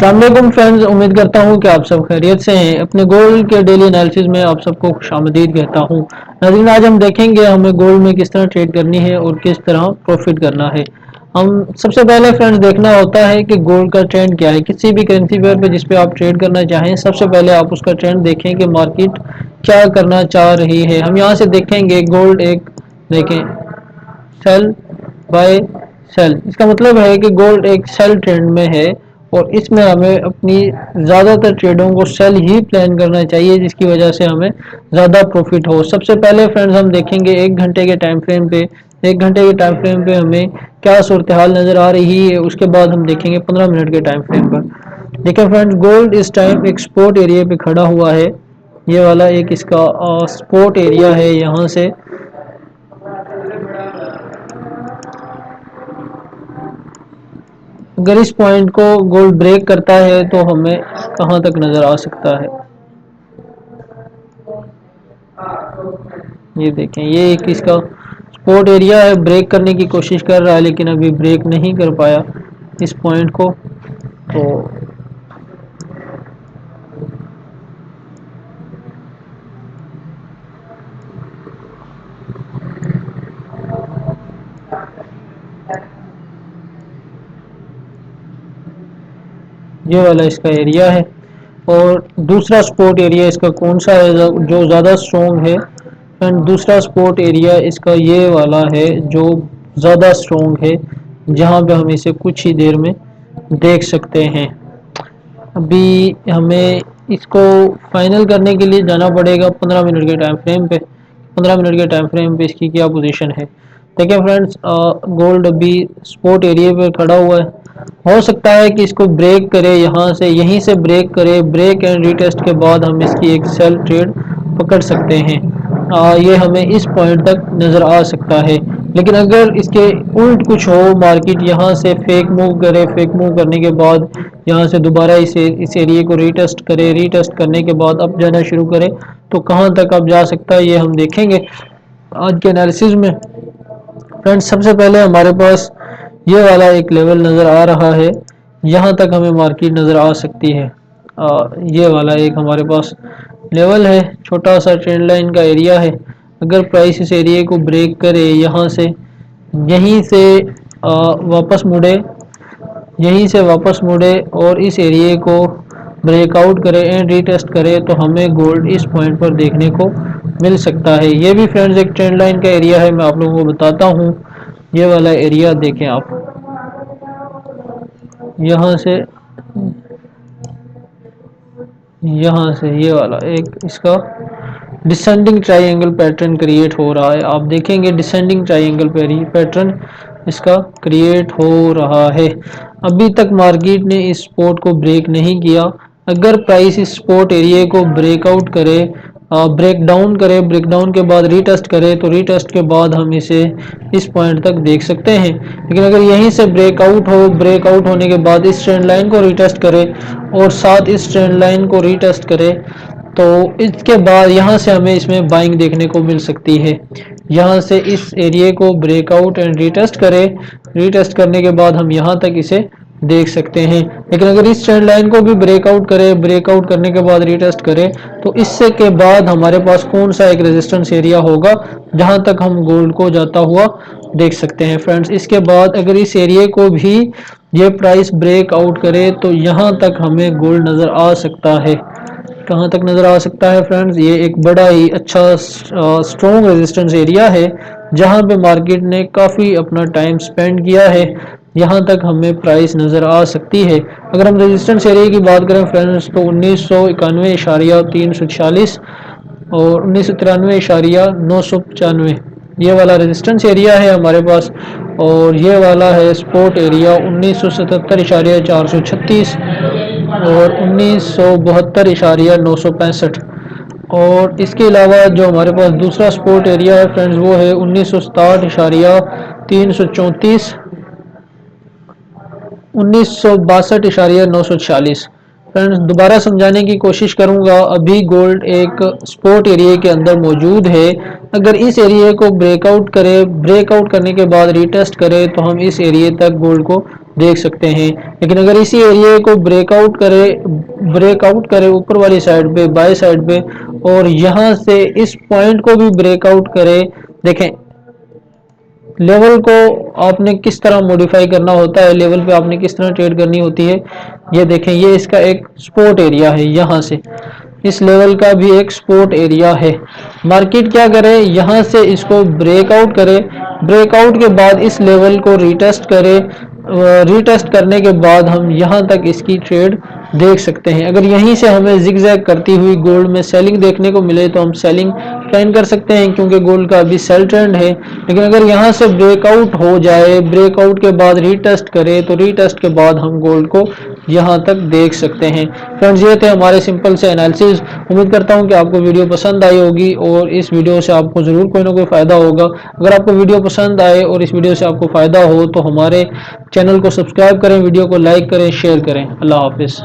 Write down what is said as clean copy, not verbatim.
अस्सलाम वालेकुम फ्रेंड्स, उम्मीद करता हूँ कि आप सब खैरियत से हैं। अपने गोल्ड के डेली एनालिसिस में आप सबको खुशामदीद कहता हूँ। नाज़रीन, आज हम देखेंगे हमें गोल्ड में किस तरह ट्रेड करनी है और किस तरह प्रॉफिट करना है। हम सबसे पहले फ्रेंड्स देखना होता है कि गोल्ड का ट्रेंड क्या है। किसी भी करेंसी पेयर पे जिस पे आप ट्रेड करना चाहें, सबसे पहले आप उसका ट्रेंड देखें कि मार्केट क्या करना चाह रही है। हम यहाँ से देखेंगे गोल्ड एक देखें सेल बाय सेल, इसका मतलब है कि गोल्ड एक सेल ट्रेंड में है और इसमें हमें अपनी ज़्यादातर ट्रेडों को सेल ही प्लान करना चाहिए, जिसकी वजह से हमें ज़्यादा प्रॉफिट हो। सबसे पहले फ्रेंड्स हम देखेंगे एक घंटे के टाइम फ्रेम पे। एक घंटे के टाइम फ्रेम पे हमें क्या सूरत हाल नज़र आ रही है, उसके बाद हम देखेंगे 15 मिनट के टाइम फ्रेम पर। देखिए फ्रेंड्स, गोल्ड इस टाइम एक सपोर्ट एरिया पे खड़ा हुआ है। ये वाला एक इसका सपोर्ट एरिया है। यहाँ से अगर इस पॉइंट को गोल्ड ब्रेक करता है तो हमें कहां तक नजर आ सकता है। ये देखें, ये एक इसका सपोर्ट एरिया है, ब्रेक करने की कोशिश कर रहा है लेकिन अभी ब्रेक नहीं कर पाया इस पॉइंट को। तो ये वाला इसका एरिया है। और दूसरा सपोर्ट एरिया इसका कौन सा है जो ज़्यादा स्ट्रॉन्ग है? एंड दूसरा सपोर्ट एरिया इसका ये वाला है जो ज़्यादा स्ट्रॉन्ग है, जहाँ पे हम इसे कुछ ही देर में देख सकते हैं। अभी हमें इसको फाइनल करने के लिए जाना पड़ेगा 15 मिनट के टाइम फ्रेम पे। 15 मिनट के टाइम फ्रेम पे इसकी क्या पोजीशन है? देखिए फ्रेंड्स, गोल्ड अभी स्पोर्ट एरिया पे खड़ा हुआ है। हो सकता है कि इसको ब्रेक करे, यहाँ से यहीं से ब्रेक करे। ब्रेक एंड रीटेस्ट के बाद हम इसकी एक सेल ट्रेड पकड़ सकते हैं। ये हमें इस पॉइंट तक नज़र आ सकता है। लेकिन अगर इसके उल्ट कुछ हो, मार्केट यहाँ से फेक मूव करे, फेक मूव करने के बाद यहाँ से दोबारा इस एरिया को रीटेस्ट करे, रीटेस्ट करने के बाद अब जाना शुरू करे, तो कहाँ तक अब जा सकता है ये हम देखेंगे आज के एनालिसिस में। फ्रेंड्स, सबसे पहले हमारे पास ये वाला एक लेवल नज़र आ रहा है, यहाँ तक हमें मार्केट नज़र आ सकती है। ये वाला एक हमारे पास लेवल है, छोटा सा ट्रेंड लाइन का एरिया है। अगर प्राइस इस एरिया को ब्रेक करे, यहाँ से यहीं से वापस मुड़े, यहीं से वापस मुड़े और इस एरिया को ब्रेकआउट करे एंड रीटेस्ट करे, तो हमें गोल्ड इस पॉइंट पर देखने को मिल सकता है। ये भी फ्रेंड्स एक ट्रेंड लाइन का एरिया है, मैं आप लोगों को बताता हूँ। ये वाला एरिया देखें आप, यहाँ से यहाँ से ये वाला एक इसका डिसेंडिंग ट्रायंगल पैटर्न क्रिएट हो रहा है। आप देखेंगे डिसेंडिंग ट्रायंगल पैटर्न इसका क्रिएट हो रहा है। अभी तक मार्केट ने इस सपोर्ट को ब्रेक नहीं किया। अगर प्राइस इस सपोर्ट एरिया को ब्रेकआउट करे, ब्रेक डाउन करे, ब्रेक डाउन के बाद रीटेस्ट करे, तो रीटेस्ट के बाद हम इसे इस पॉइंट तक देख सकते हैं। लेकिन अगर यहीं से ब्रेकआउट हो, ब्रेकआउट होने के बाद इस ट्रेंड लाइन को रीटेस्ट करे और साथ इस ट्रेंड लाइन को रीटेस्ट करे, तो इसके बाद यहाँ से हमें इसमें बाइंग देखने को मिल सकती है। यहाँ से इस एरिया को ब्रेकआउट एंड रीटेस्ट करे, रीटेस्ट करने के बाद हम यहाँ तक इसे देख सकते हैं। लेकिन अगर इस ट्रेंड लाइन को भी ब्रेकआउट करे, ब्रेकआउट करने के बाद रीटेस्ट करे, तो इससे के बाद हमारे पास कौन सा एक रेजिस्टेंस एरिया होगा जहां तक हम गोल्ड को जाता हुआ देख सकते हैं। फ्रेंड्स, इसके बाद अगर इस एरिया को भी ये प्राइस ब्रेकआउट करे, तो यहाँ तक हमें गोल्ड नज़र आ सकता है। कहाँ तक नज़र आ सकता है फ्रेंड्स? ये एक बड़ा ही अच्छा स्ट्रॉन्ग रेजिस्टेंस एरिया है, जहाँ पे मार्केट ने काफ़ी अपना टाइम स्पेंड किया है। यहाँ तक हमें प्राइस नज़र आ सकती है। अगर हम रेजिस्टेंस एरिया की बात करें फ्रेंड्स, तो 1991.346 और 1993.995 ये वाला रेजिस्टेंस एरिया है हमारे पास। और ये वाला है सपोर्ट एरिया 1977.436 और 1972.965। और इसके अलावा जो हमारे पास दूसरा सपोर्ट एरिया है फ्रेंड्स, वो है 1967.334, 1962.946। फ्रेंड्स, दोबारा समझाने की कोशिश करूंगा। अभी गोल्ड एक सपोर्ट एरिया के अंदर मौजूद है। अगर इस एरिया को ब्रेकआउट करे, ब्रेकआउट करने के बाद रीटेस्ट करे, तो हम इस एरिया तक गोल्ड को देख सकते हैं। लेकिन अगर इसी एरिया को ब्रेकआउट करे ऊपर वाली साइड पे, बाई साइड पे, और यहाँ से इस पॉइंट को भी ब्रेकआउट करे, देखें लेवल को आपने किस तरह मॉडिफाई करना होता है, लेवल पे आपने किस तरह ट्रेड करनी होती है। ये देखें, ये इसका एक सपोर्ट एरिया है, यहाँ से इस लेवल का भी एक सपोर्ट एरिया है। मार्केट क्या करे, यहाँ से इसको ब्रेकआउट करे, ब्रेकआउट के बाद इस लेवल को रीटेस्ट करे, रीटेस्ट करने के बाद हम यहाँ तक इसकी ट्रेड देख सकते हैं। अगर यहीं से हमें जिगजैग करती हुई गोल्ड में सेलिंग देखने को मिले तो हम सेलिंग प्लान कर सकते हैं, क्योंकि गोल्ड का अभी सेल ट्रेंड है। लेकिन अगर यहाँ से ब्रेकआउट हो जाए, ब्रेकआउट के बाद रीटेस्ट करे, तो रीटेस्ट के बाद हम गोल्ड को यहाँ तक देख सकते हैं। फ्रेंड्स, ये थे हमारे सिंपल से एनालिसिस। उम्मीद करता हूँ कि आपको वीडियो पसंद आई होगी और इस वीडियो से आपको ज़रूर कोई ना कोई फ़ायदा होगा। अगर आपको वीडियो पसंद आए और इस वीडियो से आपको फ़ायदा हो तो हमारे चैनल को सब्सक्राइब करें, वीडियो को लाइक करें, शेयर करें। अल्लाह हाफिज़।